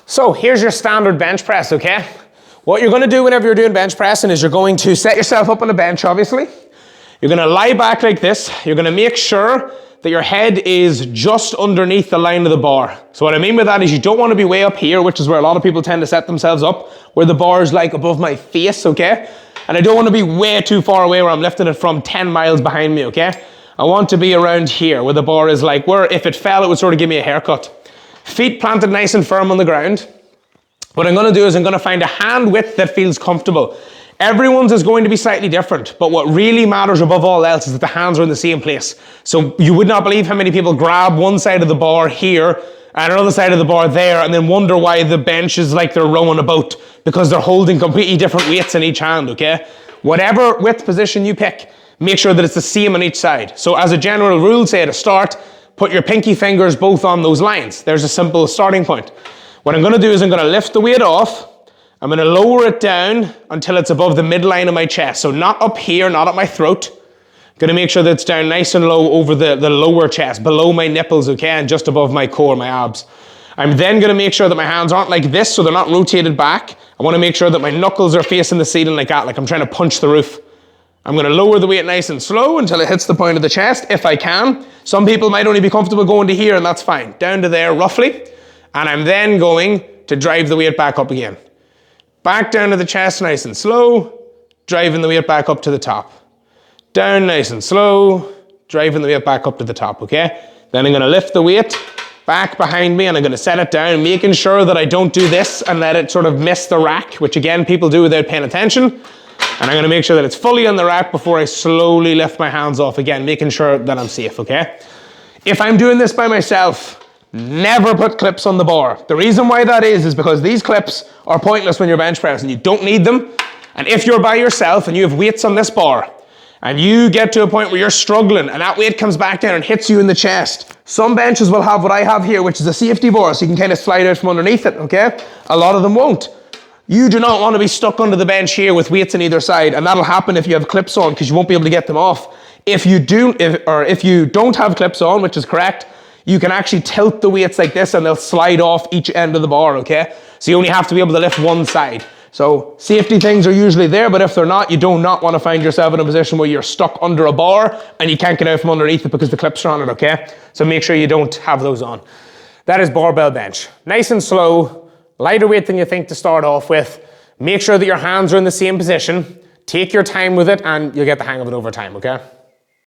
So here's your standard bench press, okay? What you're gonna do whenever you're doing bench pressing is you're going to set yourself up on a bench, obviously. You're gonna lie back like this. You're gonna make sure that your head is just underneath the line of the bar. So what I mean by that is you don't wanna be way up here, which is where a lot of people tend to set themselves up, where the bar is like above my face, okay? And I don't wanna be way too far away where I'm lifting it from 10 miles behind me, okay? I want to be around here where the bar is like, where if it fell, it would sort of give me a haircut. Feet planted nice and firm on the ground. What I'm gonna do is I'm gonna find a hand width that feels comfortable. Everyone's is going to be slightly different, but what really matters above all else is that the hands are in the same place. So you would not believe how many people grab one side of the bar here and another side of the bar there and then wonder why the bench is like they're rowing a boat because they're holding completely different weights in each hand, okay? Whatever width position you pick, make sure that it's the same on each side. So as a general rule, say to start, put your pinky fingers both on those lines. There's a simple starting point. What I'm gonna do is I'm gonna lift the weight off. I'm gonna lower it down until it's above the midline of my chest. So not up here, not at my throat. Gonna make sure that it's down nice and low over the lower chest, below my nipples, okay, and just above my core, my abs. I'm then gonna make sure that my hands aren't like this, so they're not rotated back. I wanna make sure that my knuckles are facing the ceiling like that, like I'm trying to punch the roof. I'm gonna lower the weight nice and slow until it hits the point of the chest, if I can. Some people might only be comfortable going to here, and that's fine. Down to there, roughly. And I'm then going to drive the weight back up again. Back down to the chest, nice and slow, driving the weight back up to the top. Down nice and slow, driving the weight back up to the top, okay? Then I'm gonna lift the weight back behind me and I'm gonna set it down, making sure that I don't do this and let it sort of miss the rack, which again, people do without paying attention. And I'm gonna make sure that it's fully on the rack before I slowly lift my hands off again, making sure that I'm safe, okay? If I'm doing this by myself, never put clips on the bar. The reason why that is because these clips are pointless when you're bench pressing. You don't need them. And if you're by yourself and you have weights on this bar and you get to a point where you're struggling and that weight comes back down and hits you in the chest, some benches will have what I have here, which is a safety bar, so you can kind of slide out from underneath it, okay? A lot of them won't. You do not want to be stuck under the bench here with weights on either side, and that'll happen if you have clips on because you won't be able to get them off. If you don't have clips on, which is correct, you can actually tilt the weights like this and they'll slide off each end of the bar, okay? So you only have to be able to lift one side. So safety things are usually there, but if they're not, you do not want to find yourself in a position where you're stuck under a bar and you can't get out from underneath it because the clips are on it, okay? So make sure you don't have those on. That is barbell bench. Nice and slow, lighter weight than you think to start off with. Make sure that your hands are in the same position. Take your time with it and you'll get the hang of it over time, okay?